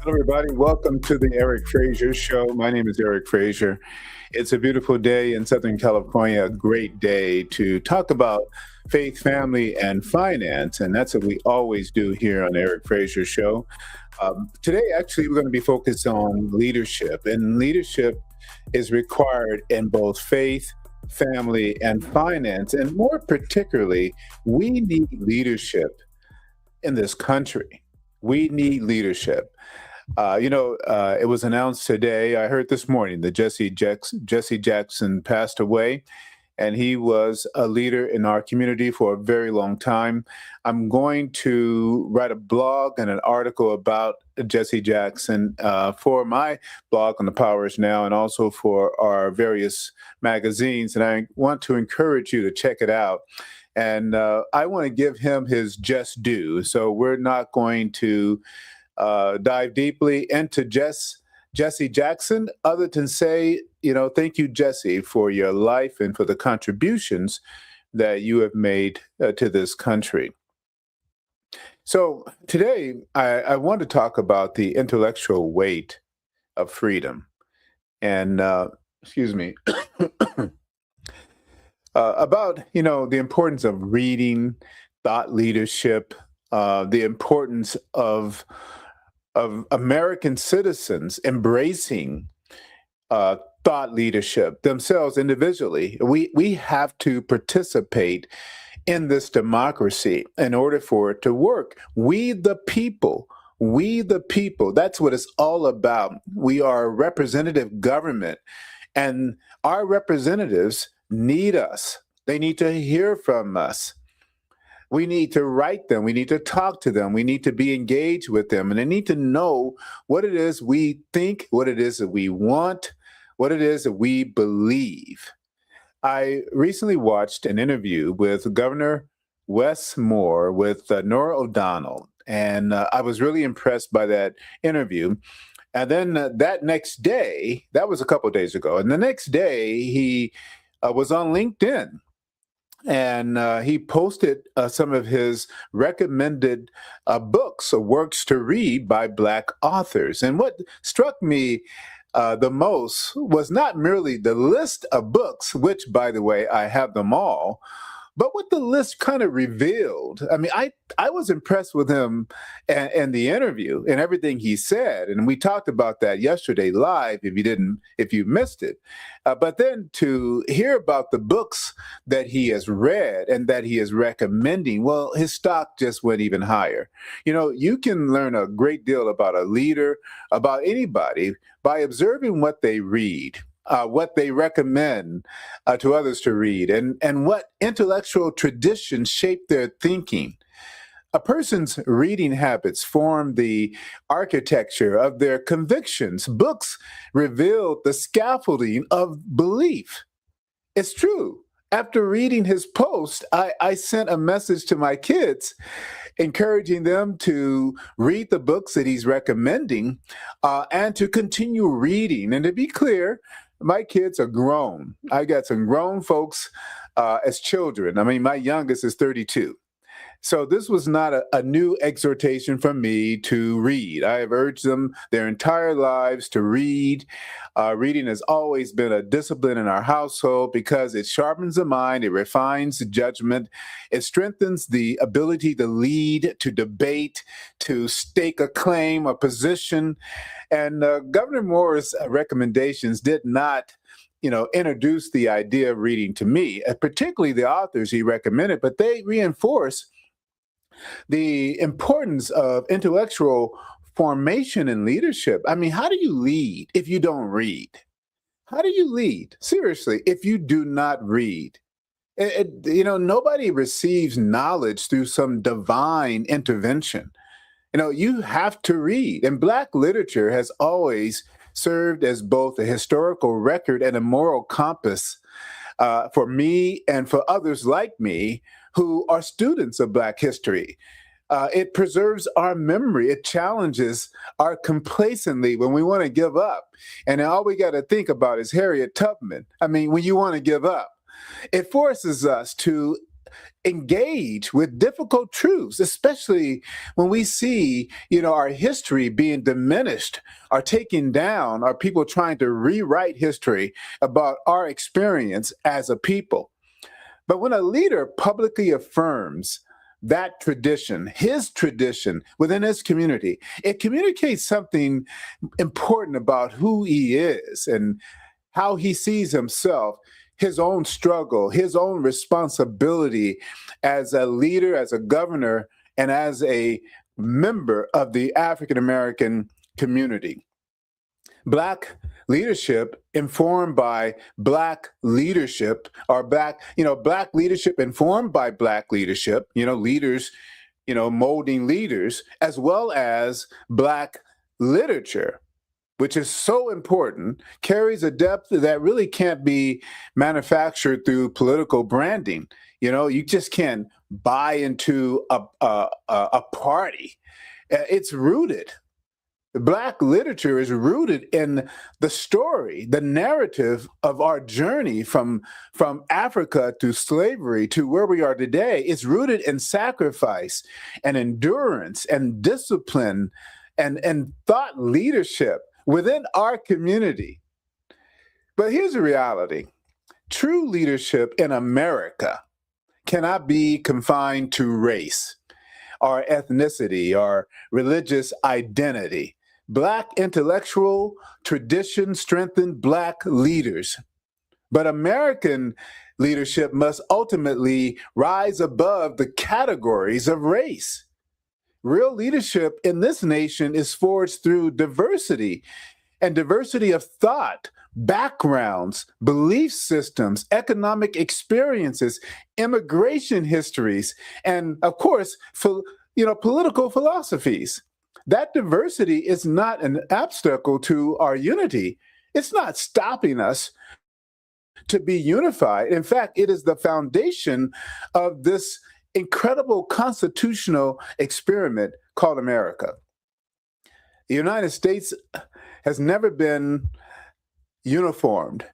Hello, everybody. Welcome to the Eric Frazier Show. My name is Eric Frazier. It's a beautiful day in Southern California, a great day to talk about faith, family, and finance. And that's what we always do here on Eric Frazier Show. Today, actually, we're going to be focused on leadership. And leadership is required in both faith, family, and finance. And more particularly, we need leadership in this country. We need leadership. It was announced today. I heard this morning that Jesse Jackson passed away, and he was a leader in our community for a very long time. I'm going to write a blog and an article about Jesse Jackson for my blog on the Powers Now and also for our various magazines. And I want to encourage you to check it out. And I want to give him his just due. So we're not going to dive deeply into Jesse Jackson, other than say, thank you, Jesse, for your life and for the contributions that you have made to this country. So today, I want to talk about the intellectual weight of freedom. And, excuse me, about, the importance of reading, thought leadership, the importance of American citizens embracing thought leadership themselves individually. We have to participate in this democracy in order for it to work. We the people, that's what it's all about. We are a representative government, and our representatives need us. They need to hear from us. We need to write them. We need to talk to them. We need to be engaged with them. And they need to know what it is we think, what it is that we want, what it is that we believe. I recently watched an interview with Governor Wes Moore with Nora O'Donnell, and I was really impressed by that interview. And then that next day, that was a couple of days ago, and the next day he was on LinkedIn. And he posted some of his recommended books or works to read by Black authors. And what struck me the most was not merely the list of books, which, by the way, I have them all, but what the list kind of revealed. I mean, I was impressed with him and the interview and everything he said. And we talked about that yesterday live if you missed it. But then to hear about the books that he has read and that he is recommending, well, his stock just went even higher. You can learn a great deal about a leader, about anybody, by observing what they read. What they recommend to others to read, and what intellectual traditions shape their thinking. A person's reading habits form the architecture of their convictions. Books reveal the scaffolding of belief. It's true. After reading his post, I sent a message to my kids encouraging them to read the books that he's recommending and to continue reading. And to be clear, my kids are grown. I got some grown folks as children. I mean, my youngest is 32. So this was not a new exhortation from me to read. I have urged them their entire lives to read. Reading has always been a discipline in our household because it sharpens the mind, it refines judgment, it strengthens the ability to lead, to debate, to stake a claim, a position. And Governor Moore's recommendations did not introduce the idea of reading to me, particularly the authors he recommended, but they reinforce the importance of intellectual formation and leadership. I mean, how do you lead if you don't read? How do you lead? Seriously, if you do not read? Nobody receives knowledge through some divine intervention. You have to read. And Black literature has always served as both a historical record and a moral compass for me and for others like me who are students of Black history. It preserves our memory. It challenges our complacency when we want to give up. And all we got to think about is Harriet Tubman. I mean, when you want to give up, it forces us to engage with difficult truths, especially when we see, our history being diminished or taken down, or people trying to rewrite history about our experience as a people. But when a leader publicly affirms that tradition, his tradition within his community, it communicates something important about who he is and how he sees himself, his own struggle, his own responsibility as a leader, as a governor, and as a member of the African American community. Black leadership informed by Black leadership, or Black leadership informed by Black leadership, leaders, molding leaders, as well as Black literature, which is so important, carries a depth that really can't be manufactured through political branding. You just can't buy into a party. It's rooted. Black literature is rooted in the story, the narrative of our journey from Africa to slavery to where we are today. It's rooted in sacrifice and endurance and discipline and thought leadership within our community. But here's the reality. True leadership in America cannot be confined to race or ethnicity or religious identity. Black intellectual tradition strengthened Black leaders. But American leadership must ultimately rise above the categories of race. Real leadership in this nation is forged through diversity, and diversity of thought, backgrounds, belief systems, economic experiences, immigration histories, and of course, political philosophies. That diversity is not an obstacle to our unity. It's not stopping us to be unified. In fact, it is the foundation of this incredible constitutional experiment called America. The United States has never been uniformed.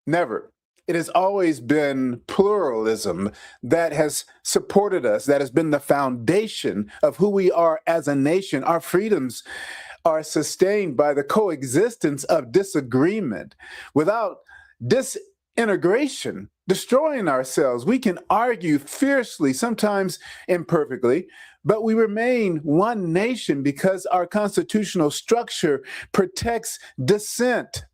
Never. It has always been pluralism that has supported us, that has been the foundation of who we are as a nation. Our freedoms are sustained by the coexistence of disagreement. Without disintegration, destroying ourselves, we can argue fiercely, sometimes imperfectly, but we remain one nation because our constitutional structure protects dissent.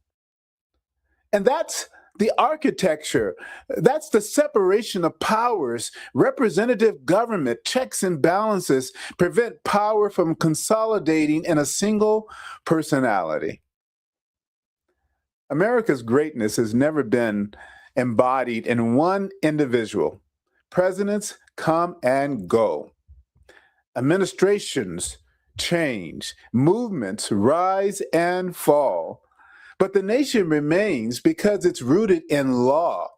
And that's the architecture. That's the separation of powers. Representative government, checks and balances prevent power from consolidating in a single personality. America's greatness has never been embodied in one individual. Presidents come and go. Administrations change. Movements rise and fall. But the nation remains because it's rooted in law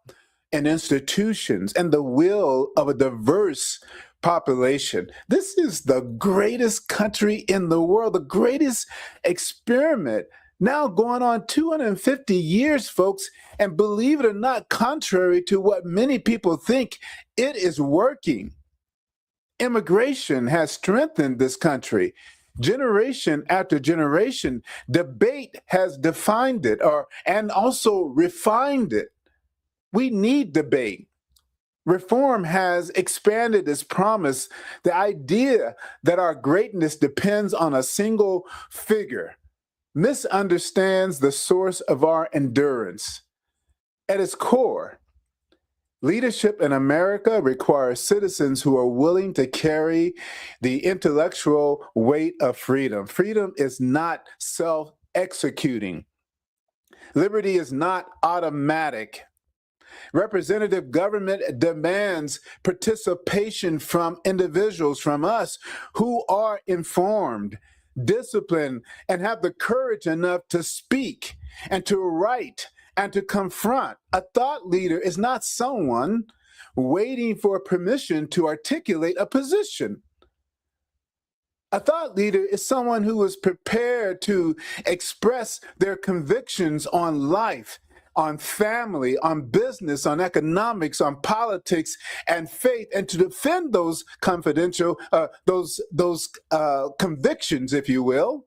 and institutions and the will of a diverse population. This is the greatest country in the world, the greatest experiment, now going on 250 years, folks. And believe it or not, contrary to what many people think, it is working. Immigration has strengthened this country. Generation after generation, debate has defined it and also refined it. We need debate. Reform has expanded its promise. The idea that our greatness depends on a single figure misunderstands the source of our endurance. At its core, leadership in America requires citizens who are willing to carry the intellectual weight of freedom. Freedom is not self-executing. Liberty is not automatic. Representative government demands participation from individuals, from us, who are informed, disciplined, and have the courage enough to speak and to write and to confront. A thought leader is not someone waiting for permission to articulate a position. A thought leader is someone who is prepared to express their convictions on life, on family, on business, on economics, on politics and faith, and to defend those confidential, those convictions, if you will,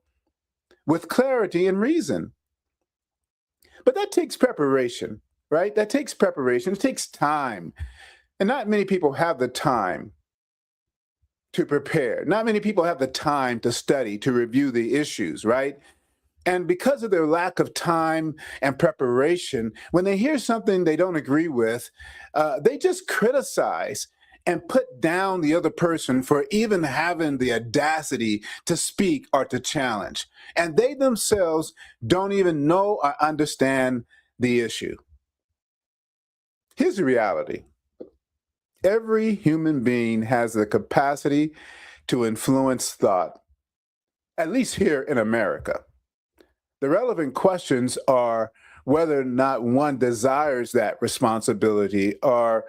with clarity and reason. But that takes preparation, right? That takes preparation. It takes time. And not many people have the time to prepare. Not many people have the time to study, to review the issues, right? And because of their lack of time and preparation, when they hear something they don't agree with, they just criticize and put down the other person for even having the audacity to speak or to challenge. And they themselves don't even know or understand the issue. Here's the reality. Every human being has the capacity to influence thought, at least here in America. The relevant questions are whether or not one desires that responsibility or,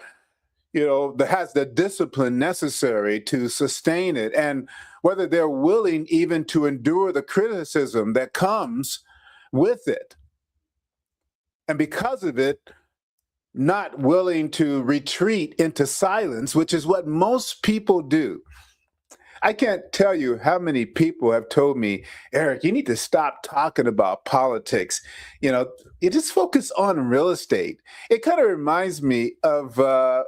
that has the discipline necessary to sustain it, and whether they're willing even to endure the criticism that comes with it. And because of it, not willing to retreat into silence, which is what most people do. I can't tell you how many people have told me, Eric, you need to stop talking about politics. You just focus on real estate. It kind of reminds me of, I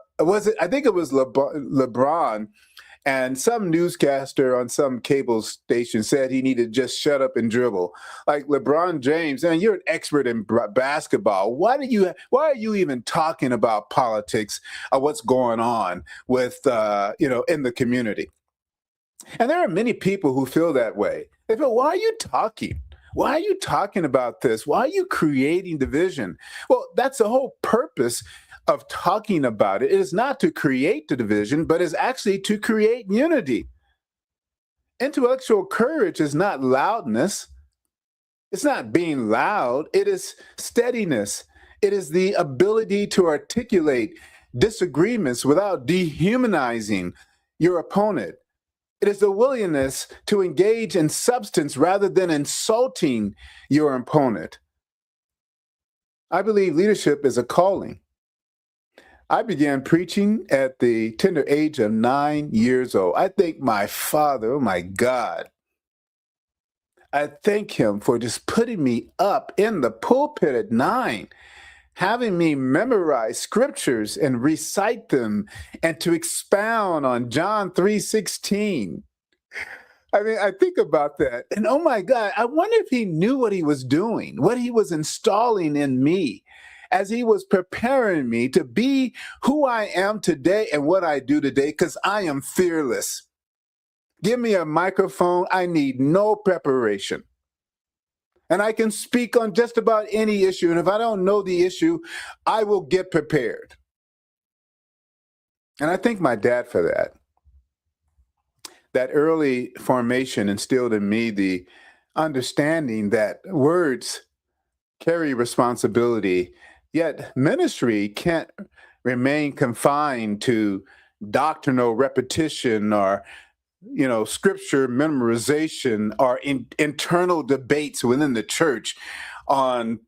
think it was LeBron, and some newscaster on some cable station said he needed to just shut up and dribble. Like LeBron James, and you're an expert in basketball. Why are you even talking about politics or what's going on with, in the community? And there are many people who feel that way. They feel, why are you talking? Why are you talking about this? Why are you creating division? Well, that's the whole purpose of talking about it. It is not to create the division, but is actually to create unity. Intellectual courage is not loudness. It's not being loud. It is steadiness. It is the ability to articulate disagreements without dehumanizing your opponent. It is the willingness to engage in substance rather than insulting your opponent. I believe leadership is a calling. I began preaching at the tender age of 9 years old. I thank my father, oh my God. I thank him for just putting me up in the pulpit at 9, having me memorize scriptures and recite them and to expound on John 3:16. I mean, I think about that and oh my God, I wonder if he knew what he was doing, what he was installing in me as he was preparing me to be who I am today and what I do today, because I am fearless. Give me a microphone, I need no preparation. And I can speak on just about any issue. And if I don't know the issue, I will get prepared. And I thank my dad for that. That early formation instilled in me the understanding that words carry responsibility, yet ministry can't remain confined to doctrinal repetition or scripture memorization or internal debates within the church on,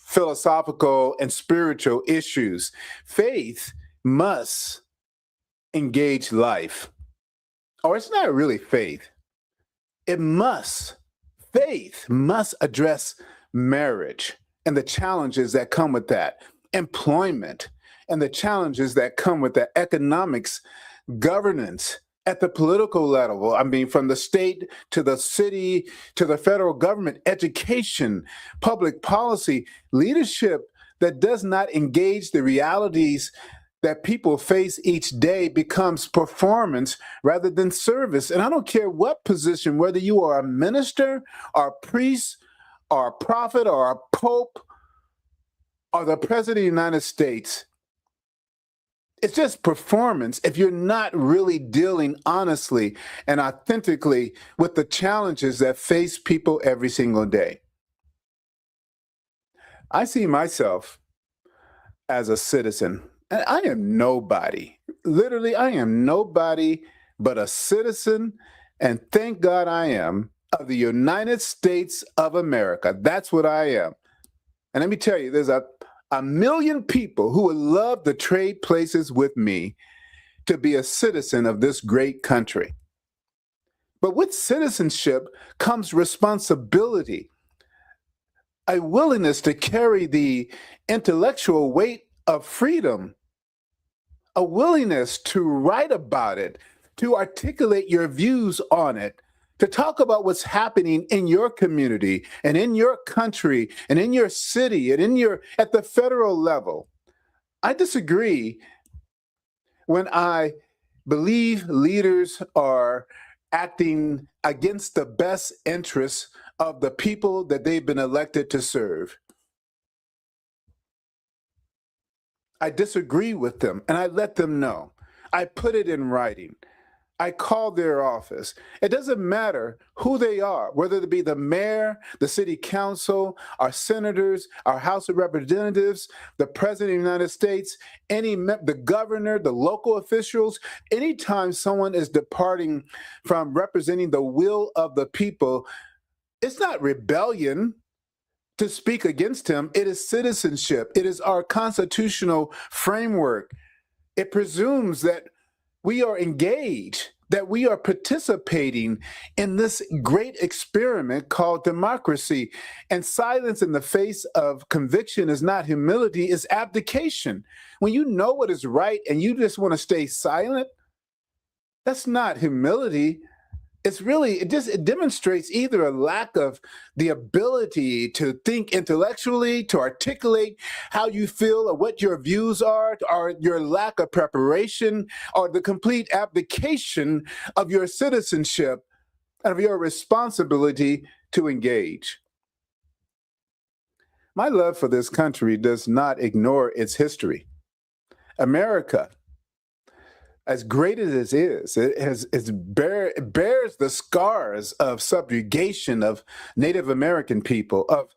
philosophical and spiritual issues. Faith must engage life. Or it's not really faith. Faith must address marriage and the challenges that come with that, employment and the challenges that come with that, economics, governance, at the political level, I mean, from the state to the city to the federal government, education, public policy, leadership that does not engage the realities that people face each day becomes performance rather than service. And I don't care what position, whether you are a minister or a priest or a prophet or a pope or the president of the United States, it's just performance if you're not really dealing honestly and authentically with the challenges that face people every single day. I see myself as a citizen, and I am nobody. Literally, I am nobody but a citizen, and thank God I am, of the United States of America. That's what I am. And let me tell you, there's a million people who would love to trade places with me to be a citizen of this great country. But with citizenship comes responsibility, a willingness to carry the intellectual weight of freedom, a willingness to write about it, to articulate your views on it, to talk about what's happening in your community and in your country and in your city and at the federal level. I disagree when I believe leaders are acting against the best interests of the people that they've been elected to serve. I disagree with them, and I let them know. I put it in writing. I call their office. It doesn't matter who they are, whether it be the mayor, the city council, our senators, our House of Representatives, the President of the United States, the governor, the local officials. Anytime someone is departing from representing the will of the people, it's not rebellion to speak against him. It is citizenship. It is our constitutional framework. It presumes that we are engaged, that we are participating in this great experiment called democracy. And silence in the face of conviction is not humility, it's abdication. When you know what is right and you just want to stay silent, that's not humility. It demonstrates either a lack of the ability to think intellectually, to articulate how you feel or what your views are, or your lack of preparation, or the complete abdication of your citizenship and of your responsibility to engage. My love for this country does not ignore its history. America, as great as it is, it bears the scars of subjugation of Native American people, of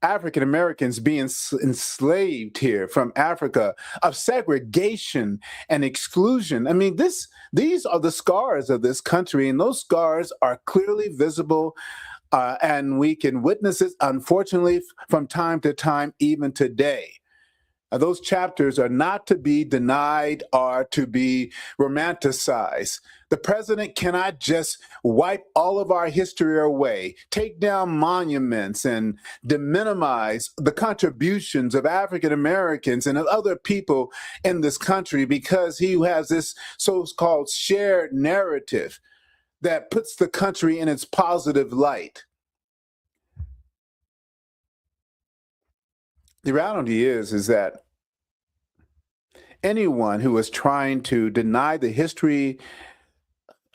African Americans being enslaved here from Africa, of segregation and exclusion. I mean, these are the scars of this country, and those scars are clearly visible, and we can witness it, unfortunately, from time to time, even today. Those chapters are not to be denied or to be romanticized. The president cannot just wipe all of our history away, take down monuments, and minimize the contributions of African Americans and of other people in this country because he has this so-called shared narrative that puts the country in its positive light. The reality is that anyone who is trying to deny the history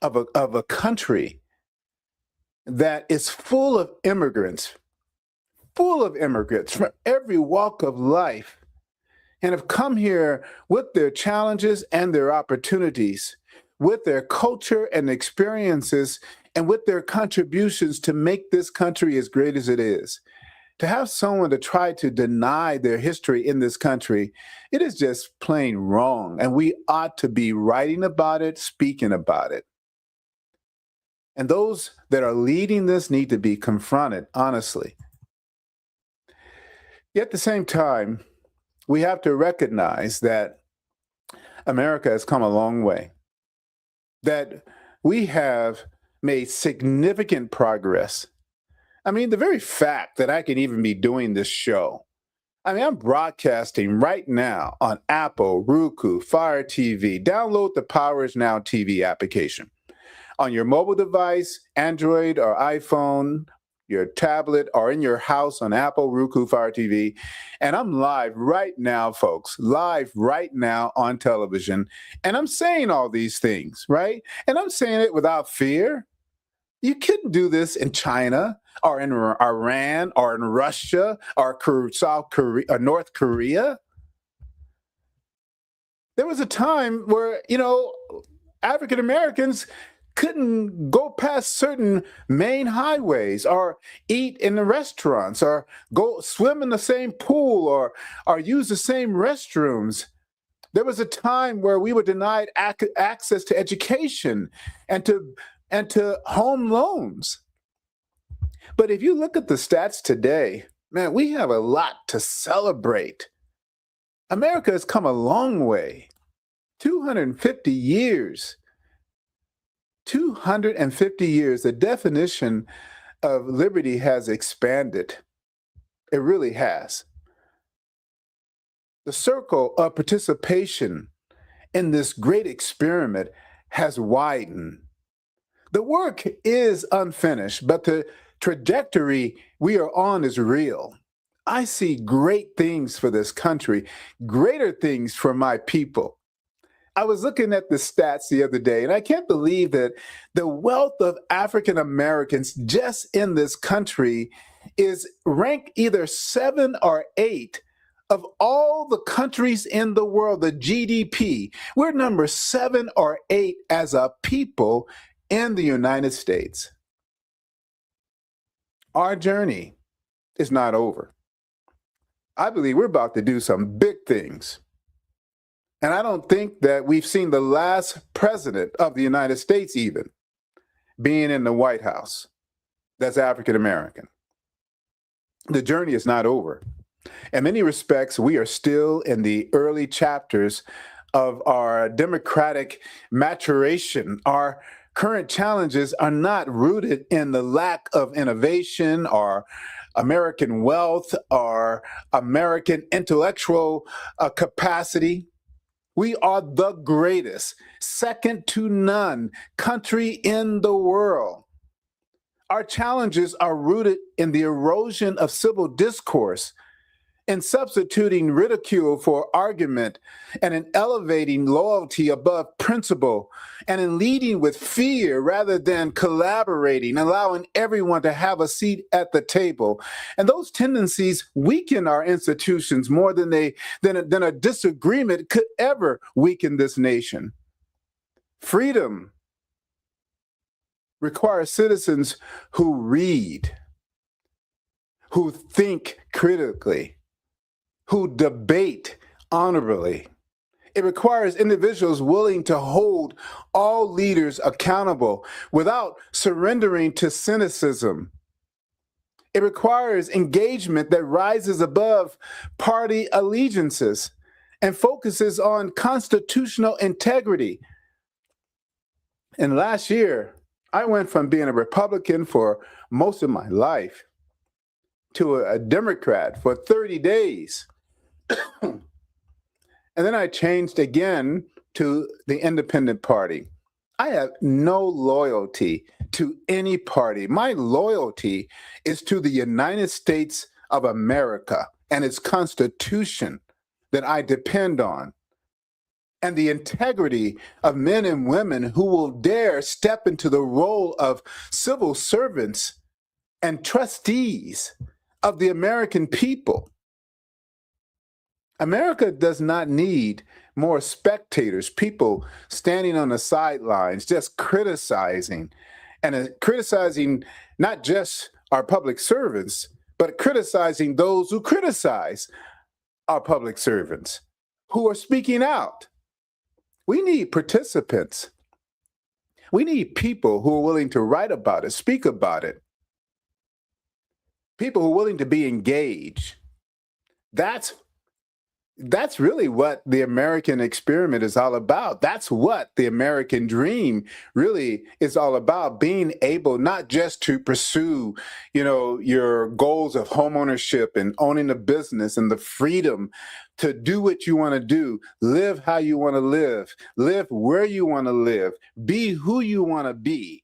of a country that is full of immigrants from every walk of life, and have come here with their challenges and their opportunities, with their culture and experiences, and with their contributions to make this country as great as it is. To have someone to try to deny their history in this country, it is just plain wrong. And we ought to be writing about it, speaking about it. And those that are leading this need to be confronted, honestly. Yet at the same time, we have to recognize that America has come a long way, that we have made significant progress. I mean, the very fact that I can even be doing this show. I mean, I'm broadcasting right now on Apple, Roku, Fire TV. Download the Powers Now TV application on your mobile device, Android or iPhone, your tablet, or in your house on Apple, Roku, Fire TV. And I'm live right now, folks, live right now on television. And I'm saying all these things, right? And I'm saying it without fear. You couldn't do this in China or in Iran or in Russia or South Korea or North Korea. There was a time where, African Americans couldn't go past certain main highways or eat in the restaurants or go swim in the same pool or use the same restrooms. There was a time where we were denied access to education and to home loans. But if you look at the stats today, Man, we have a lot to celebrate. America has come a long way. 250 years. 250 years. The definition of liberty has expanded. It really has. The circle of participation in this great experiment has widened. The work is unfinished, but the trajectory we are on is real. I see great things for this country, greater things for my people. I was looking at the stats the other day, and I can't believe that the wealth of African Americans just in this country is ranked either 7 or 8 of all the countries in the world, the GDP. We're number 7 or 8 as a people in the United States. Our journey is not over. I believe we're about to do some big things. And I don't think that we've seen the last president of the United States even being in the White House that's African American. The journey is not over. In many respects, we are still in the early chapters of our democratic maturation. Our current challenges are not rooted in the lack of innovation or American wealth or American intellectual capacity. We are the greatest, second to none country in the world. Our challenges are rooted in the erosion of civil discourse, in substituting ridicule for argument, and in elevating loyalty above principle, and in leading with fear rather than collaborating, allowing everyone to have a seat at the table. And those tendencies weaken our institutions more than a disagreement could ever weaken this nation. Freedom requires citizens who read, who think critically, who debate honorably. It requires individuals willing to hold all leaders accountable without surrendering to cynicism. It requires engagement that rises above party allegiances and focuses on constitutional integrity. And last year, I went from being a Republican for most of my life to a Democrat for 30 days. And then I changed again to the Independent Party. I have no loyalty to any party. My loyalty is to the United States of America and its Constitution that I depend on, and the integrity of men and women who will dare step into the role of civil servants and trustees of the American people. America does not need more spectators, people standing on the sidelines, just criticizing, and criticizing not just our public servants, but criticizing those who criticize our public servants, who are speaking out. We need participants. We need people who are willing to write about it, speak about it. People who are willing to be engaged. That's really what the American experiment is all about. That's what the American dream really is all about, being able not just to pursue, your goals of homeownership and owning a business and the freedom to do what you want to do, live how you want to live where you want to live, be who you want to be.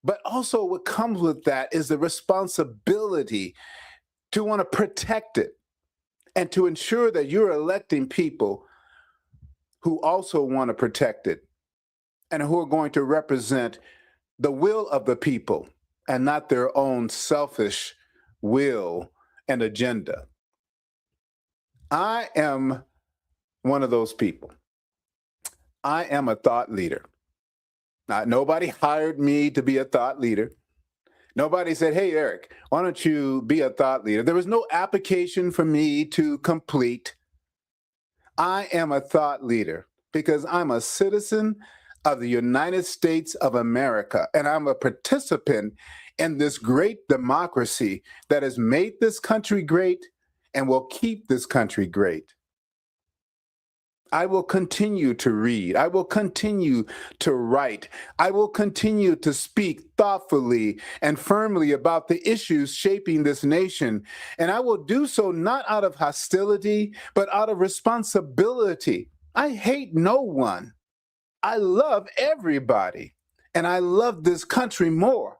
But also what comes with that is the responsibility to want to protect it, and to ensure that you're electing people who also want to protect it and who are going to represent the will of the people and not their own selfish will and agenda. I am one of those people. I am a thought leader. Now, nobody hired me to be a thought leader. Nobody said, hey, Eric, why don't you be a thought leader? There was no application for me to complete. I am a thought leader because I'm a citizen of the United States of America, and I'm a participant in this great democracy that has made this country great and will keep this country great. I will continue to read. I will continue to write. I will continue to speak thoughtfully and firmly about the issues shaping this nation. And I will do so not out of hostility, but out of responsibility. I hate no one. I love everybody. And I love this country more.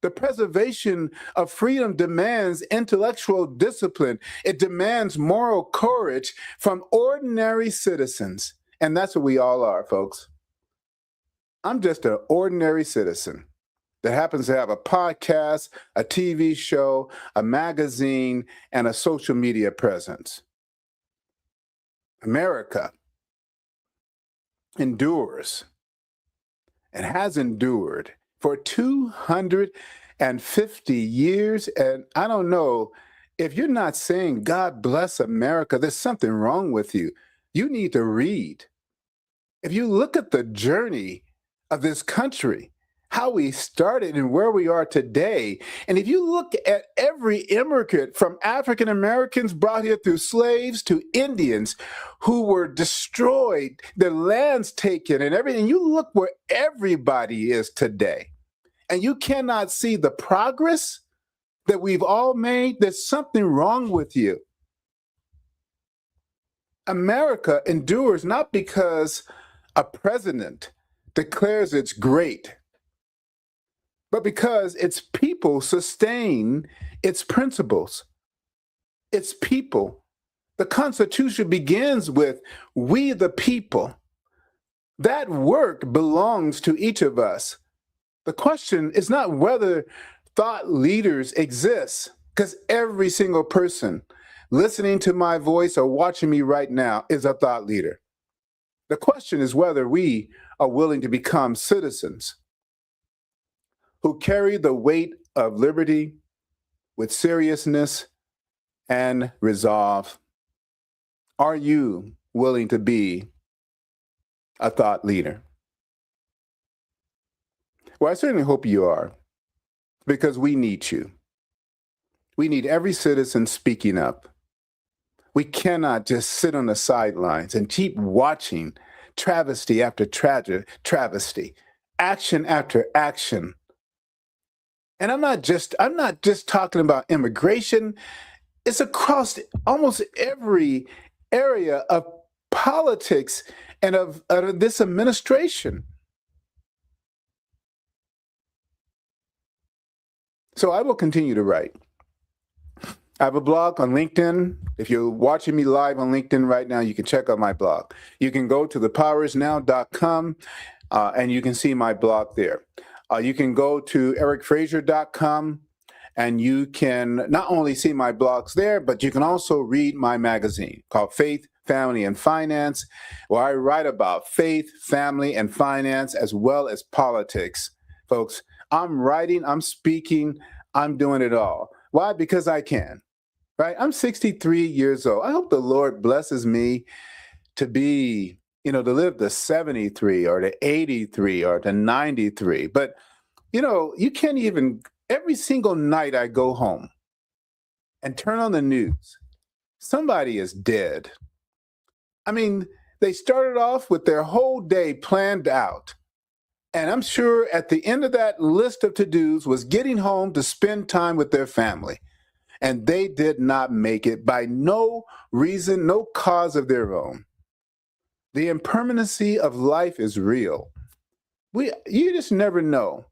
The preservation of freedom demands intellectual discipline. It demands moral courage from ordinary citizens. And that's what we all are, folks. I'm just an ordinary citizen that happens to have a podcast, a TV show, a magazine, and a social media presence. America endures and has endured for 250 years. And I don't know, if you're not saying, God bless America, there's something wrong with you. You need to read. If you look at the journey of this country, how we started and where we are today, and if you look at every immigrant from African Americans brought here through slaves to Indians who were destroyed, their lands taken and everything, you look where everybody is today. And you cannot see the progress that we've all made, there's something wrong with you. America endures not because a president declares it's great, but because its people sustain its principles. Its people. The Constitution begins with "we the people." That work belongs to each of us. The question is not whether thought leaders exist, because every single person listening to my voice or watching me right now is a thought leader. The question is whether we are willing to become citizens who carry the weight of liberty with seriousness and resolve. Are you willing to be a thought leader? Well, I certainly hope you are, because we need you. We need every citizen speaking up. We cannot just sit on the sidelines and keep watching travesty after travesty, action after action. And I'm not just talking about immigration. It's across almost every area of politics and of this administration. So I will continue to write. I have a blog on LinkedIn. If you're watching me live on LinkedIn right now, you can check out my blog. You can go to thepowerisnow.com and you can see my blog there. You can go to ericfrazier.com and you can not only see my blogs there, but you can also read my magazine called Faith, Family, and Finance, where I write about faith, family, and finance, as well as politics. Folks, I'm writing, I'm speaking, I'm doing it all. Why? Because I can, right? I'm 63 years old. I hope the Lord blesses me to be, to live to 73 or to 83 or to 93. But, you can't even, every single night I go home and turn on the news, somebody is dead. I mean, they started off with their whole day planned out. And I'm sure at the end of that list of to-dos was getting home to spend time with their family. And they did not make it by no reason, no cause of their own. The impermanency of life is real. You just never know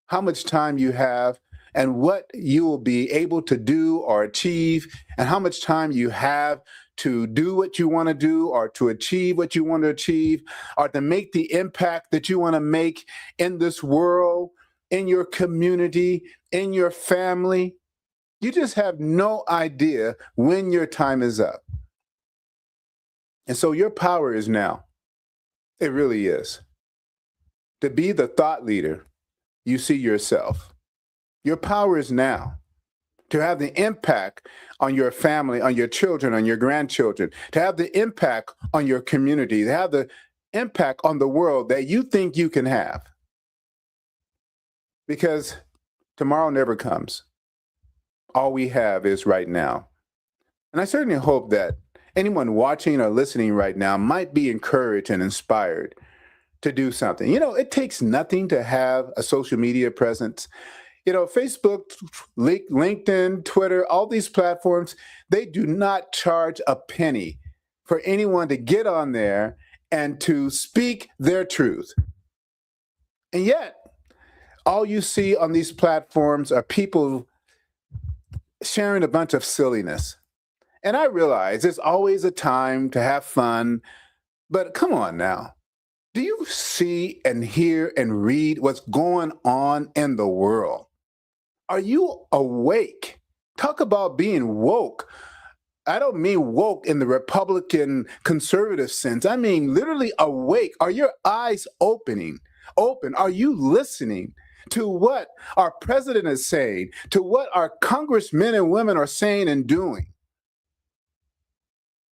how much time you have and what you will be able to do or achieve, and how much time you have to do what you want to do or to achieve what you want to achieve or to make the impact that you want to make in this world, in your community, in your family. You just have no idea when your time is up. And so your power is now. It really is. To be the thought leader you see yourself. Your power is now. To have the impact on your family, on your children, on your grandchildren, to have the impact on your community, to have the impact on the world that you think you can have. Because Tomorrow never comes. All we have is right now. And I certainly hope that anyone watching or listening right now might be encouraged and inspired to do something. It takes nothing to have a social media presence. Facebook, LinkedIn, Twitter, all these platforms, they do not charge a penny for anyone to get on there and to speak their truth. And yet, all you see on these platforms are people sharing a bunch of silliness. And I realize there's always a time to have fun, but come on now. Do you see and hear and read what's going on in the world? Are you awake? Talk about being woke. I don't mean woke in the Republican conservative sense. I mean literally awake. Are your eyes open? Are you listening to what our president is saying, to what our congressmen and women are saying and doing?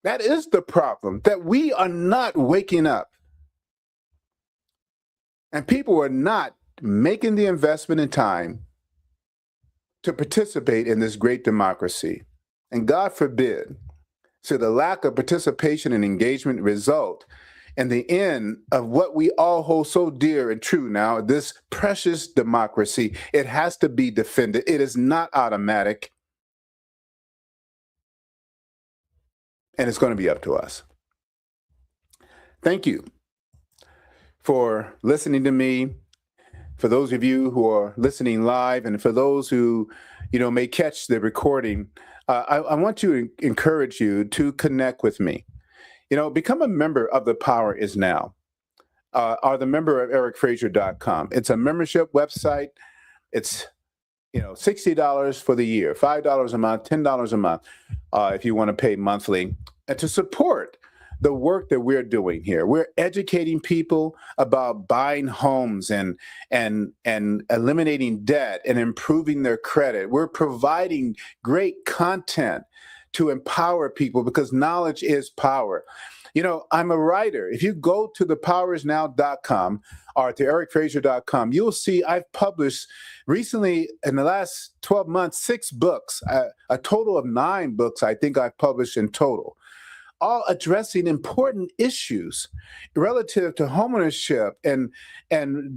That is the problem, that we are not waking up. And people are not making the investment in time to participate in this great democracy. And God forbid, so the lack of participation and engagement result in the end of what we all hold so dear and true now, this precious democracy. It has to be defended. It is not automatic. And it's going to be up to us. Thank you for listening to me. For those of you who are listening live, and for those who, may catch the recording, I want to encourage you to connect with me. Become a member of The Power Is Now, or the member of ericfrazier.com. It's a membership website. It's, $60 for the year, $5 a month, $10 a month, if you want to pay monthly, and to support the work that we're doing here. We're educating people about buying homes and eliminating debt and improving their credit. We're providing great content to empower people because knowledge is power. I'm a writer. If you go to thepowerisnow.com or to ericfrazier.com, you'll see I've published recently in the last 12 months, 6 books, a total of 9 books I think I've published in total, all addressing important issues relative to homeownership and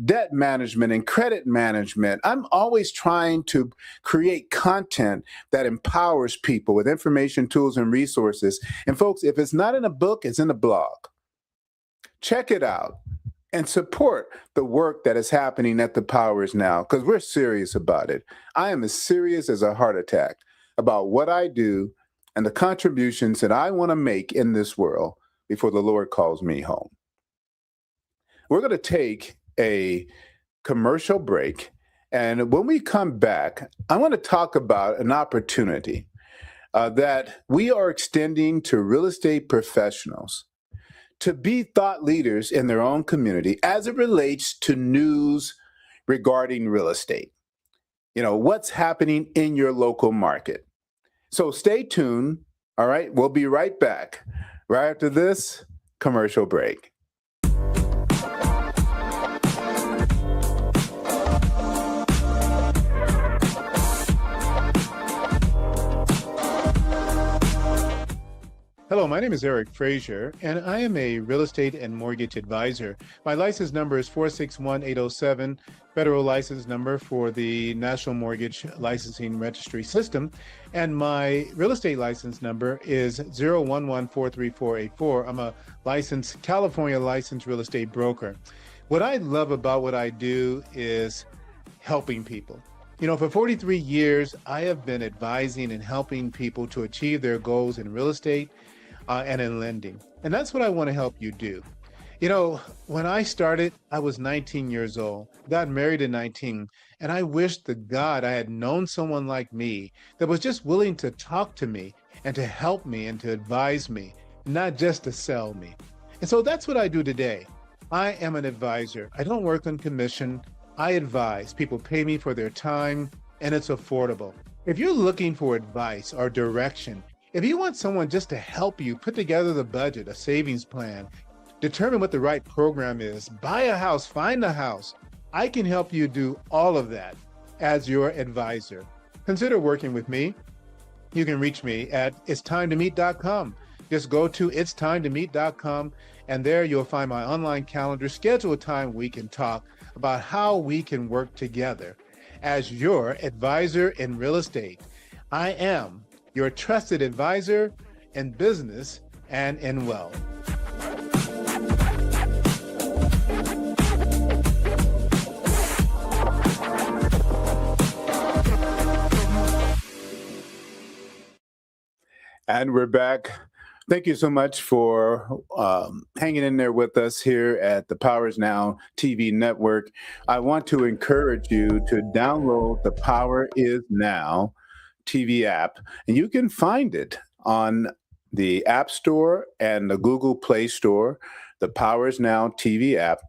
debt management and credit management. I'm always trying to create content that empowers people with information, tools, and resources. And folks, if it's not in a book, it's in a blog. Check it out and support the work that is happening at The Power Is Now, because we're serious about it. I am as serious as a heart attack about what I do and the contributions that I want to make in this world before the Lord calls me home. We're going to take a commercial break. And when we come back, I want to talk about an opportunity that we are extending to real estate professionals to be thought leaders in their own community as it relates to news regarding real estate. What's happening in your local market. So stay tuned. All right, we'll be right back right after this commercial break. Hello, my name is Eric Frazier, and I am a real estate and mortgage advisor. My license number is 461807, federal license number for the National Mortgage Licensing Registry System, and my real estate license number is 011-43484. I'm a California licensed real estate broker. What I love about what I do is helping people. For 43 years, I have been advising and helping people to achieve their goals in real estate and in lending. And that's what I want to help you do. When I started, I was 19 years old, got married at 19, and I wished to God I had known someone like me that was just willing to talk to me and to help me and to advise me, not just to sell me. And so that's what I do today. I am an advisor. I don't work on commission. I advise. People pay me for their time, and it's affordable. If you're looking for advice or direction, if you want someone just to help you put together the budget, a savings plan, determine what the right program is, buy a house, find a house, I can help you do all of that. as your advisor. Consider working with me. You can reach me at it'stimetomeet.com. Just go to it'stimetomeet.com, and there you'll find my online calendar. Schedule a time we can talk about how we can work together as your advisor in real estate. I am your trusted advisor in business and in wealth. And we're back. Thank you so much for hanging in there with us here at the Powers Now TV network. I want to encourage you to download the Power Is Now TV app, and you can find it on the App Store and the Google Play Store, the Power Is Now TV app.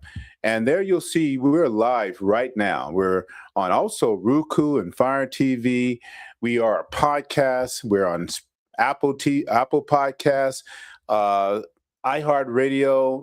And there you'll see we're live right now. We're on also Roku and Fire TV. We are a podcast. We're on Apple Podcasts, iHeartRadio,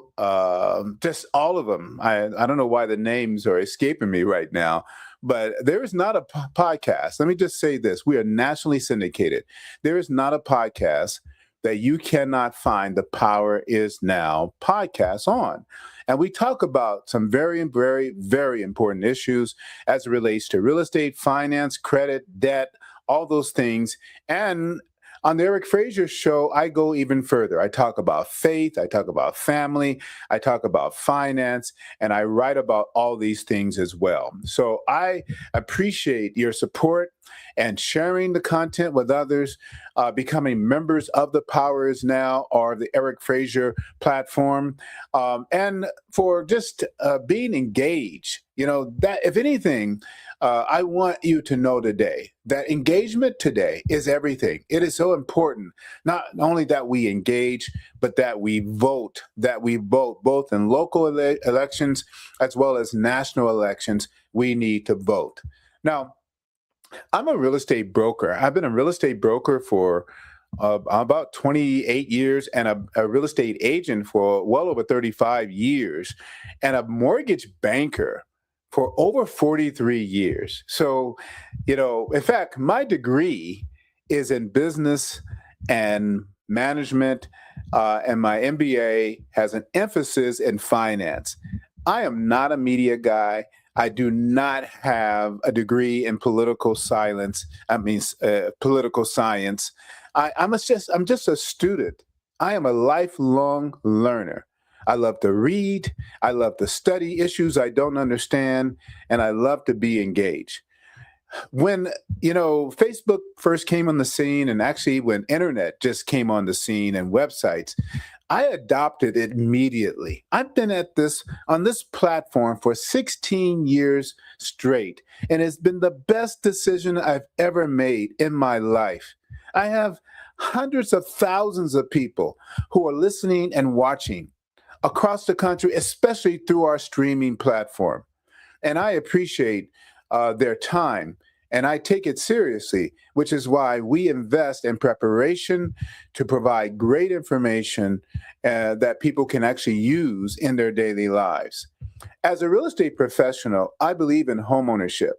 just all of them. I don't know why the names are escaping me right now, but there is not a podcast. Let me just say this. We are nationally syndicated. There is not a podcast that you cannot find the Power Is Now podcast on. And we talk about some very, very, very important issues as it relates to real estate, finance, credit, debt, all those things. And on the Eric Frazier Show, I go even further. I talk about faith, I talk about family, I talk about finance, and I write about all these things as well. So I appreciate your support and sharing the content with others, becoming members of the Power Is Now or the Eric Frazier platform, and for just being engaged. You know, that if anything, I want you to know today that engagement today is everything. It is so important, not only that we engage, but that we vote, both in local elections as well as national elections. We need to vote. Now, I'm a real estate broker. I've been a real estate broker for about 28 years and a real estate agent for well over 35 years and a mortgage banker for over 43 years. So, you know, in fact, my degree is in business and management, and my MBA has an emphasis in finance. I am not a media guy. I do not have a degree in political science. Political science. I'm just a student. I am a lifelong learner. I love to read. I love to study issues I don't understand, and I love to be engaged. When, you know, Facebook first came on the scene, and actually when internet just came on the scene and websites, I adopted it immediately. I've been on this platform for 16 years straight, and it's been the best decision I've ever made in my life. I have hundreds of thousands of people who are listening and watching across the country, especially through our streaming platform. And I appreciate their time, and I take it seriously, which is why we invest in preparation to provide great information that people can actually use in their daily lives. As a real estate professional, I believe in homeownership.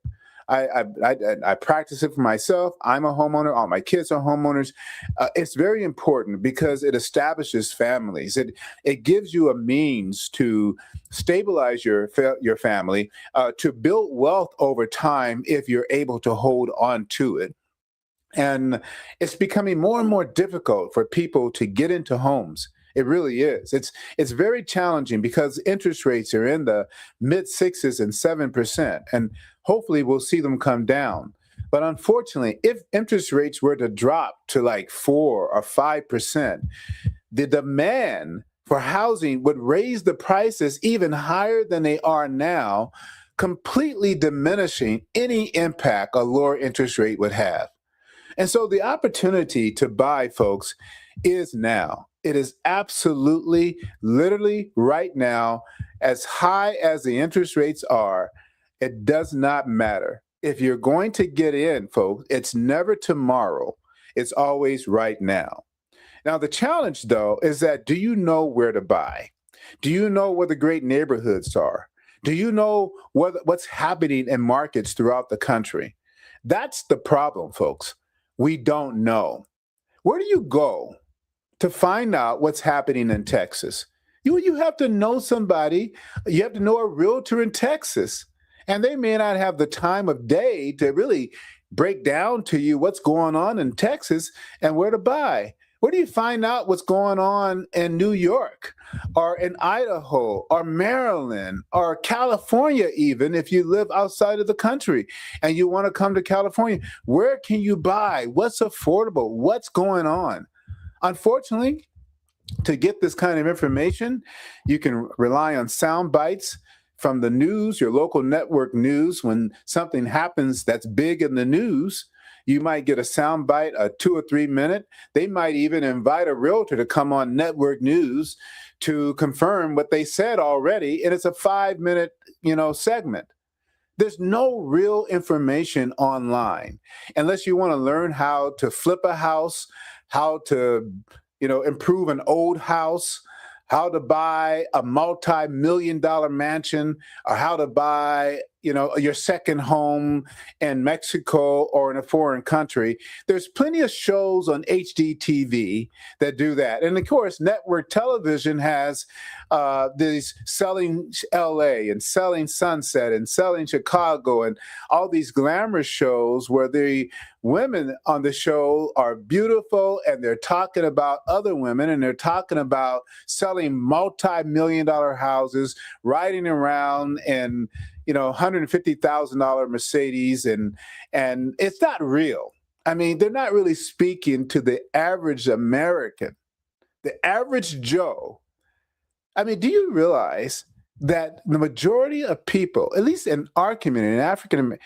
I practice it for myself. I'm a homeowner. All my kids are homeowners. It's very important because it establishes families. It gives you a means to stabilize your family, to build wealth over time if you're able to hold on to it. And it's becoming more and more difficult for people to get into homes. It really is. It's very challenging because interest rates are in the mid 6s and 7%, and hopefully we'll see them come down. But unfortunately, if interest rates were to drop to like 4 or 5%, the demand for housing would raise the prices even higher than they are now, completely diminishing any impact a lower interest rate would have. And so the opportunity to buy, folks, is now. It is absolutely, literally right now, as high as the interest rates are, it does not matter. If you're going to get in, folks, it's never tomorrow. It's always right now. Now, the challenge, though, is that do you know where to buy? Do you know where the great neighborhoods are? Do you know what's happening in markets throughout the country? That's the problem, folks. We don't know. Where do you go to find out what's happening in Texas? You have to know somebody. You have to know a realtor in Texas, and they may not have the time of day to really break down to you what's going on in Texas and where to buy. Where do you find out what's going on in New York or in Idaho or Maryland or California, even if you live outside of the country and you want to come to California? Where can you buy? What's affordable? What's going on? Unfortunately, to get this kind of information, you can rely on sound bites from the news, your local network news. When something happens that's big in the news, you might get a sound bite, a 2 or 3 minute. They might even invite a realtor to come on network news to confirm what they said already, and it's a 5 minute, segment. There's no real information online unless you want to learn how to flip a house, how to, improve an old house, how to buy a multi-million-dollar mansion, or how to buy, your second home in Mexico or in a foreign country. There's plenty of shows on HDTV that do that. And of course, network television has these Selling LA and Selling Sunset and Selling Chicago and all these glamorous shows where the women on the show are beautiful and they're talking about other women and they're talking about selling multi-million-dollar houses, riding around in $150,000 Mercedes, and it's not real. I mean, they're not really speaking to the average American, the average Joe. I mean, do you realize that the majority of people, at least in our community,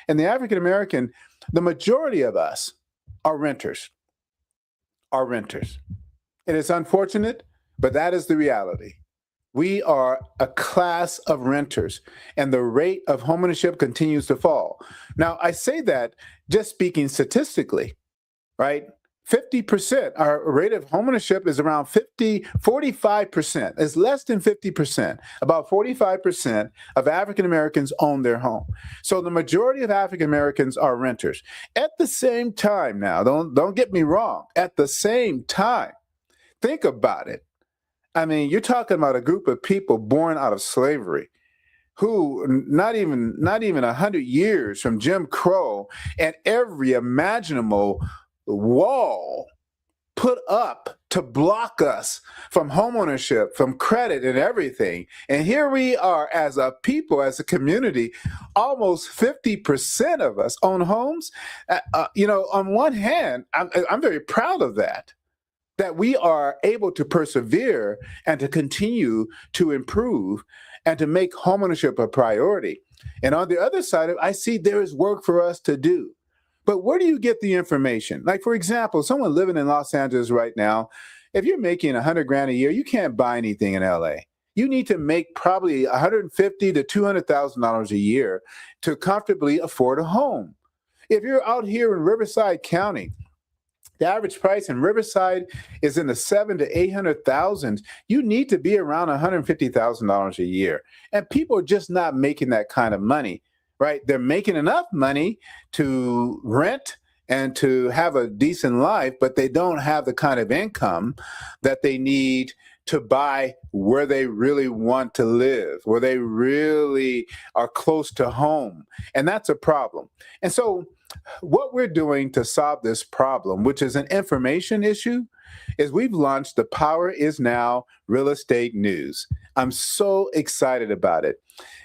in the African American, the majority of us are renters. Are renters. It is unfortunate, but that is the reality. We are a class of renters, and the rate of homeownership continues to fall. Now, I say that just speaking statistically, right? 50%, our rate of homeownership is around 45%. It's less than 50%. About 45% of African Americans own their home. So the majority of African Americans are renters. At the same time now, don't get me wrong, at the same time, think about it. I mean, you're talking about a group of people born out of slavery who not even 100 years from Jim Crow and every imaginable wall put up to block us from homeownership, from credit and everything. And here we are as a people, as a community, almost 50% of us own homes. On one hand, I'm very proud of that we are able to persevere and to continue to improve and to make homeownership a priority. And on the other side, I see there is work for us to do. But where do you get the information? Like, for example, someone living in Los Angeles right now, if you're making 100 grand a year, you can't buy anything in LA. You need to make probably $150,000 to $200,000 a year to comfortably afford a home. If you're out here in Riverside County, the average price in Riverside is in the $700,000 to $800,000. You need to be around $150,000 a year, and people are just not making that kind of money, right? They're making enough money to rent and to have a decent life, but they don't have the kind of income that they need to buy where they really want to live, where they really are close to home, and that's a problem. And so what we're doing to solve this problem, which is an information issue, is we've launched the Power Is Now Real Estate News. I'm so excited about it.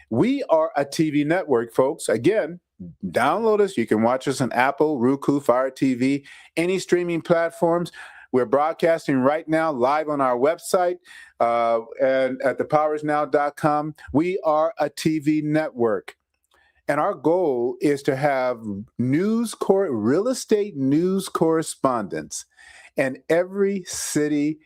We are a TV network, folks. Again, download us. You can watch us on Apple, Roku, Fire TV, any streaming platforms. We're broadcasting right now live on our website and at thepowerisnow.com. We are a TV network. And our goal is to have real estate news correspondents in every city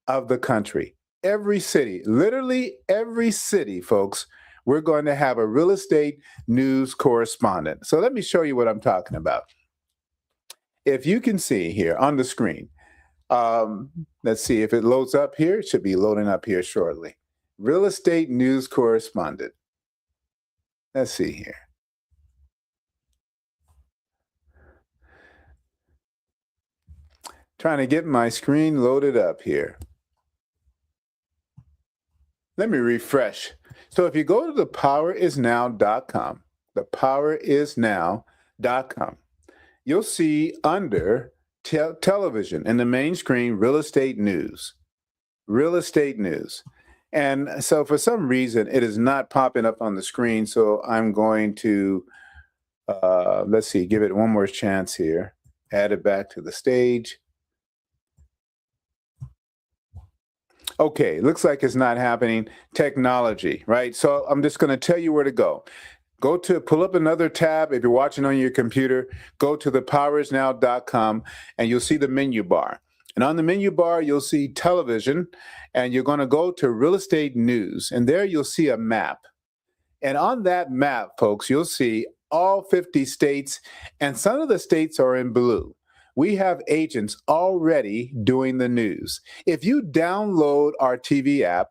of the country. Every city, literally every city, folks. We're going to have a real estate news correspondent. So let me show you what I'm talking about. If you can see here on the screen, let's see if it loads up here. It should be loading up here shortly. Real estate news correspondent. Let's see here. Trying to get my screen loaded up here. Let me refresh. So if you go to thepowerisnow.com, thepowerisnow.com, you'll see under television in the main screen, real estate news. Real estate news. And so for some reason, it is not popping up on the screen. So I'm going to, let's see, give it one more chance here. Add it back to the stage. Okay, looks like it's not happening. Technology, right? So I'm just going to tell you where to go. Pull up another tab. If you're watching on your computer, go to thepowerisnow.com and you'll see the menu bar. And on the menu bar, you'll see television, and you're going to go to real estate news. And there you'll see a map. And on that map, folks, you'll see all 50 states, and some of the states are in blue. We have agents already doing the news. If you download our TV app,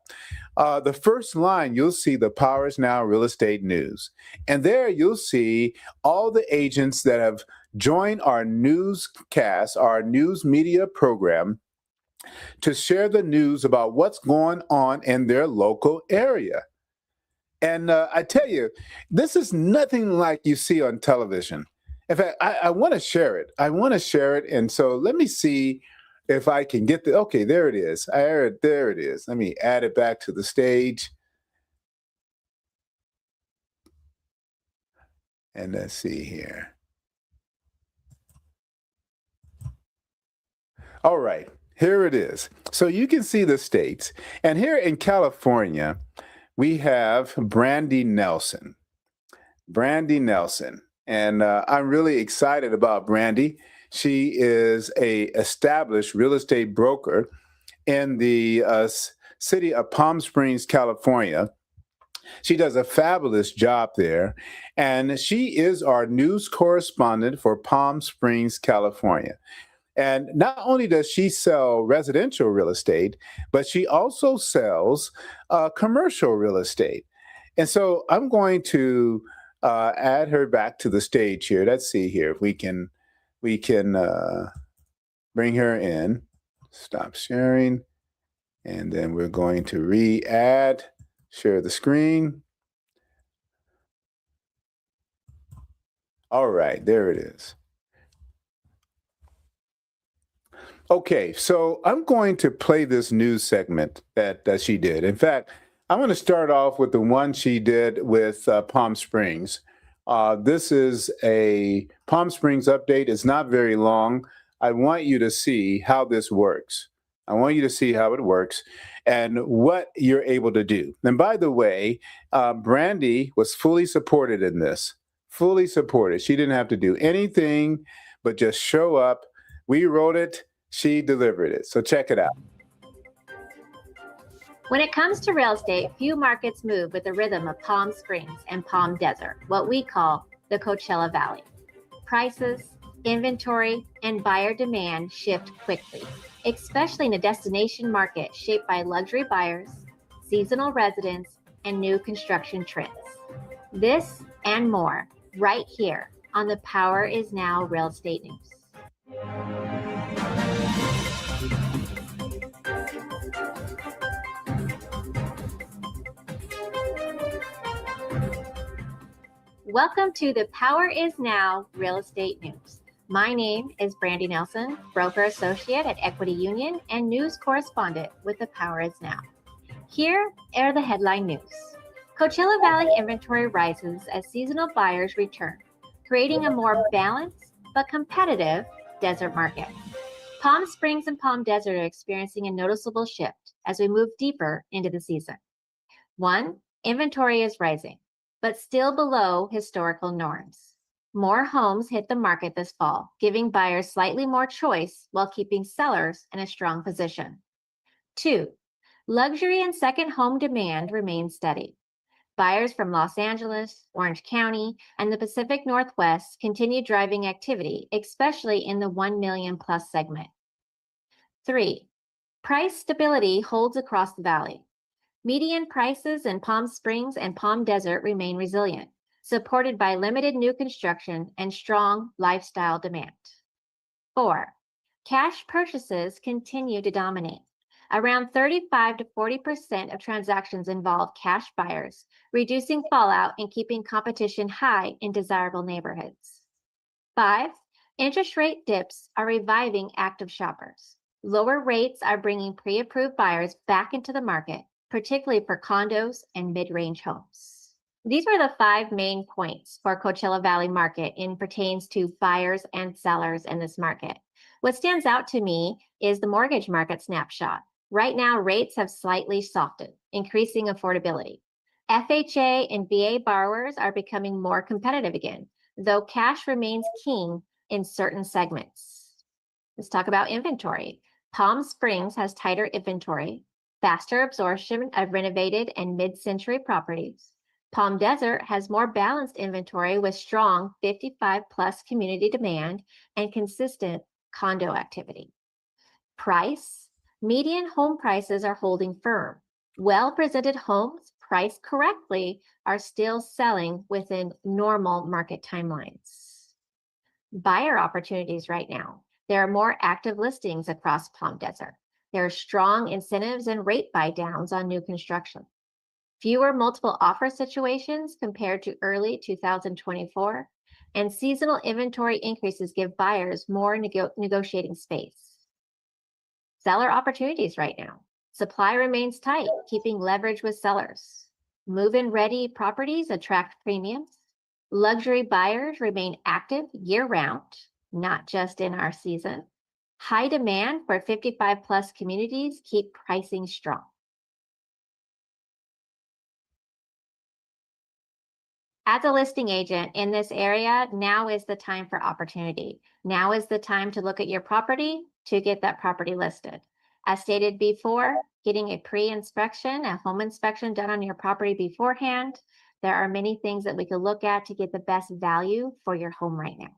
the first line, you'll see the Power is Now Real Estate News. And there you'll see all the agents that have joined our newscast, our news media program, to share the news about what's going on in their local area. And I tell you, this is nothing like you see on television. In fact, I want to share it. And so let me see if I can get okay, there it is. There it is. Let me add it back to the stage. And let's see here. All right, here it is. So you can see the states. And here in California, we have Brandy Nelson. Brandy Nelson. And I'm really excited about Brandy. She is a established real estate broker in the city of Palm Springs, California. She does a fabulous job there. And she is our news correspondent for Palm Springs, California. And not only does she sell residential real estate, but she also sells commercial real estate. And so I'm going to add her back to the stage here. Let's see here if we can bring her in. Stop sharing, and then we're going to re-add. Share the screen. All right, there it is. Okay, so I'm going to play this news segment that she did. In fact, I'm going to start off with the one she did with Palm Springs. This is a Palm Springs update. It's not very long. I want you to see how this works. I want you to see how it works and what you're able to do. And by the way, Brandy was fully supported in this, fully supported. She didn't have to do anything but just show up. We wrote it. She delivered it. So check it out. When it comes to real estate, few markets move with the rhythm of Palm Springs and Palm Desert, what we call the Coachella Valley. Prices, inventory, and buyer demand shift quickly, especially in a destination market shaped by luxury buyers, seasonal residents, and new construction trends. This and more right here on the Power is Now Real Estate News. Welcome to the Power is Now Real Estate News. My name is Brandy Nelson, broker associate at Equity Union and news correspondent with the Power is Now. Here are the headline news. Coachella Valley inventory rises as seasonal buyers return, creating a more balanced but competitive desert market. Palm Springs and Palm Desert are experiencing a noticeable shift as we move deeper into the season. 1, inventory is rising, but still below historical norms. More homes hit the market this fall, giving buyers slightly more choice while keeping sellers in a strong position. 2, luxury and second home demand remains steady. Buyers from Los Angeles, Orange County, and the Pacific Northwest continue driving activity, especially in the 1 million plus segment. 3, price stability holds across the valley. Median prices in Palm Springs and Palm Desert remain resilient, supported by limited new construction and strong lifestyle demand. 4. Cash purchases continue to dominate. Around 35 to 40% of transactions involve cash buyers, reducing fallout and keeping competition high in desirable neighborhoods. 5. Interest rate dips are reviving active shoppers. Lower rates are bringing pre-approved buyers back into the market, particularly for condos and mid-range homes. These were the 5 main points for Coachella Valley market in pertains to buyers and sellers in this market. What stands out to me is the mortgage market snapshot. Right now, rates have slightly softened, increasing affordability. FHA and VA borrowers are becoming more competitive again, though cash remains king in certain segments. Let's talk about inventory. Palm Springs has tighter inventory, faster absorption of renovated and mid-century properties. Palm Desert has more balanced inventory with strong 55-plus community demand and consistent condo activity. Price. Median home prices are holding firm. Well-presented homes priced correctly are still selling within normal market timelines. Buyer opportunities right now. There are more active listings across Palm Desert. There are strong incentives and rate buy downs on new construction. Fewer multiple offer situations compared to early 2024, and seasonal inventory increases give buyers more negotiating space. Seller opportunities right now. Supply remains tight, keeping leverage with sellers. Move-in ready properties attract premiums. Luxury buyers remain active year-round, not just in our season. High demand for 55-plus communities keep pricing strong. As a listing agent in this area, now is the time for opportunity. Now is the time to look at your property to get that property listed. As stated before, getting a pre-inspection, a home inspection done on your property beforehand. There are many things that we could look at to get the best value for your home right now.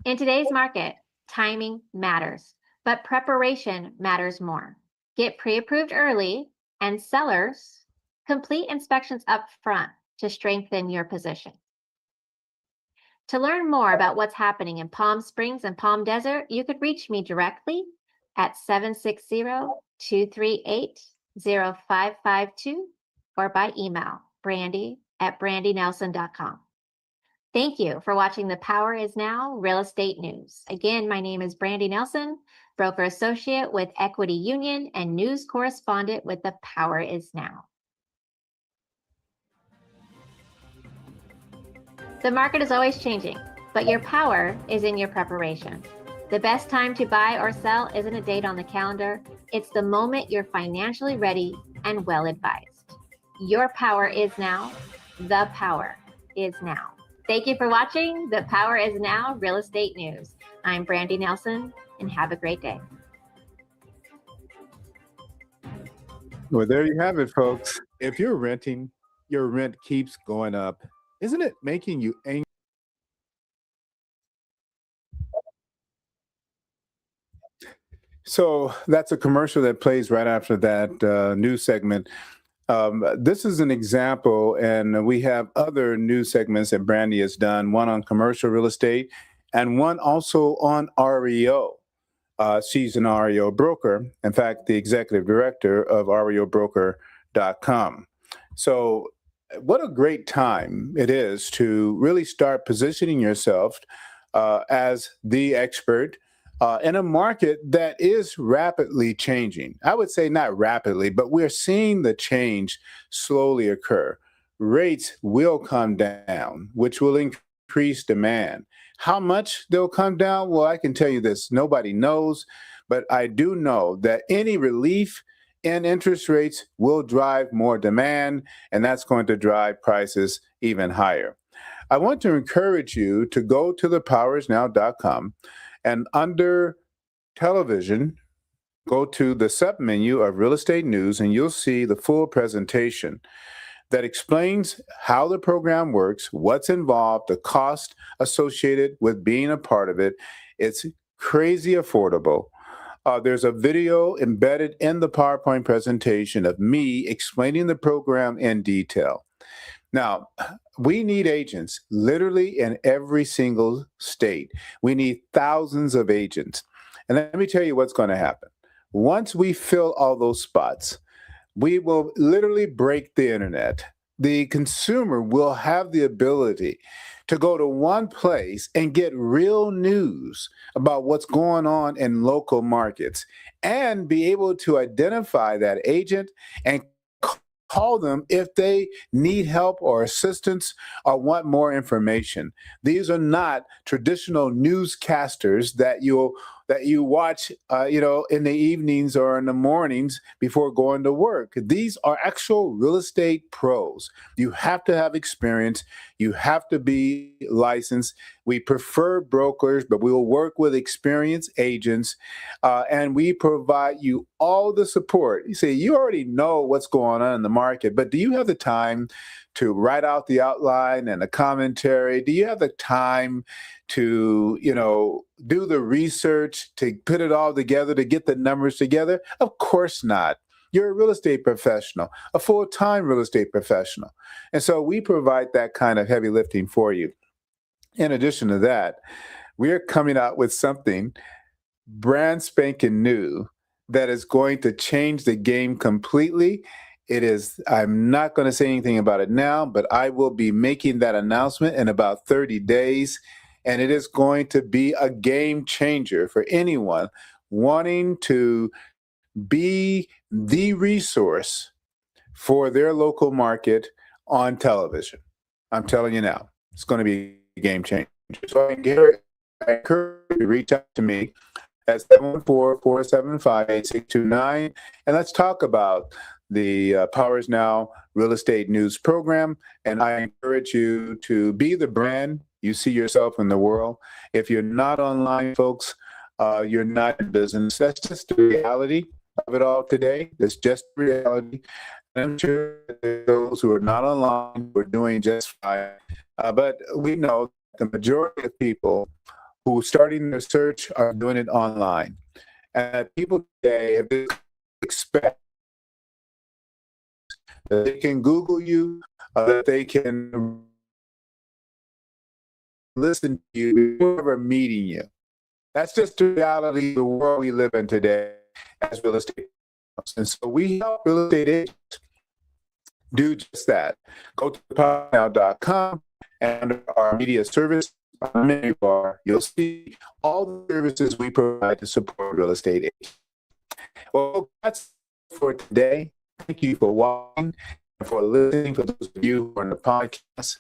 In today's market, timing matters, but preparation matters more. Get pre-approved early, and sellers, complete inspections up front to strengthen your position. To learn more about what's happening in Palm Springs and Palm Desert, you could reach me directly at 760-238-0552 or by email, brandy@brandynelson.com. Thank you for watching The Power Is Now Real Estate News. Again, my name is Brandy Nelson, broker associate with Equity Union and news correspondent with The Power Is Now. The market is always changing, but your power is in your preparation. The best time to buy or sell isn't a date on the calendar. It's the moment you're financially ready and well advised. Your power is now. The power is now. Thank you for watching The Power Is Now Real Estate News. I'm Brandy Nelson, and have a great day. Well, there you have it, folks. If you're renting, your rent keeps going up. Isn't it making you angry? So that's a commercial that plays right after that news segment. This is an example, and we have other news segments that Brandy has done, one on commercial real estate and one also on REO. She's an REO broker, in fact, the executive director of REObroker.com. So what a great time it is to really start positioning yourself as the expert in a market that is rapidly changing. I would say not rapidly, but we're seeing the change slowly occur. Rates will come down, which will increase demand. How much they'll come down? Well, I can tell you this, nobody knows, but I do know that any relief in interest rates will drive more demand, and that's going to drive prices even higher. I want to encourage you to go to thepowerisnow.com and under television, go to the submenu of real estate news, and you'll see the full presentation that explains how the program works, what's involved, the cost associated with being a part of it. It's crazy affordable. There's a video embedded in the PowerPoint presentation of me explaining the program in detail. Now, we need agents literally in every single state. We need thousands of agents. And let me tell you what's going to happen. Once we fill all those spots, we will literally break the internet. The consumer will have the ability to go to one place and get real news about what's going on in local markets and be able to identify that agent and call them if they need help or assistance or want more information. These are not traditional newscasters that you watch, in the evenings or in the mornings before going to work. These are actual real estate pros. You have to have experience. You have to be licensed. We prefer brokers, but we will work with experienced agents, and we provide you all the support. You say you already know what's going on in the market, but do you have the time to write out the outline and the commentary? Do you have the time to, do the research, to put it all together, to get the numbers together? Of course not. You're a real estate professional, a full-time real estate professional. And so we provide that kind of heavy lifting for you. In addition to that, we are coming out with something brand spanking new that is going to change the game completely. I'm not going to say anything about it now, but I will be making that announcement in about 30 days. And it is going to be a game changer for anyone wanting to be the resource for their local market on television. I'm telling you now, it's going to be a game changer. So I encourage you to reach out to me at 714-475-8629, and let's talk about the Powers Now Real Estate News Program. And I encourage you to be the brand you see yourself in the world. If you're not online, folks, you're not in business. That's just the reality of it all today. It's just reality. And I'm sure those who are not online were doing just fine. But we know the majority of people who are starting their search are doing it online. And people today have this expect that they can Google you, that they can listen to you before ever meeting you. That's just the reality of the world we live in today as real estate. And so we help real estate agents do just that. Go to powernow.com, and under our media service menu bar, you'll see all the services we provide to support real estate agents. Well, that's for today. Thank you for watching and for listening. For those of you who are on the podcast,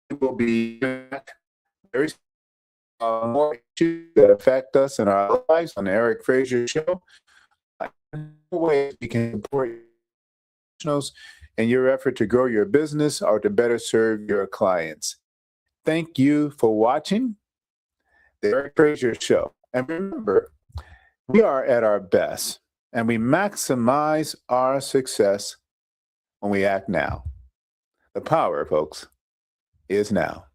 we will be back very soon. More issues that affect us in our lives on the Eric Frazier Show. Ways we can support professionals in your effort to grow your business or to better serve your clients. Thank you for watching the Eric Frazier Show. And remember, we are at our best and we maximize our success when we act now. The power, folks, is now.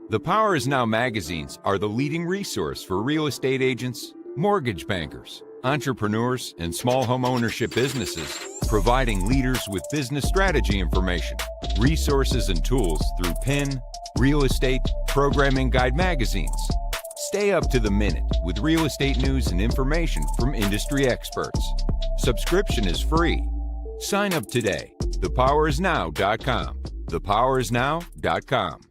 The Power is Now magazines are the leading resource for real estate agents, mortgage bankers, entrepreneurs, and small home ownership businesses, providing leaders with business strategy information, resources, and tools through PIN, real estate, programming guide magazines. Stay up to the minute with real estate news and information from industry experts. Subscription is free. Sign up today. ThePowersNow.com. ThePowersNow.com.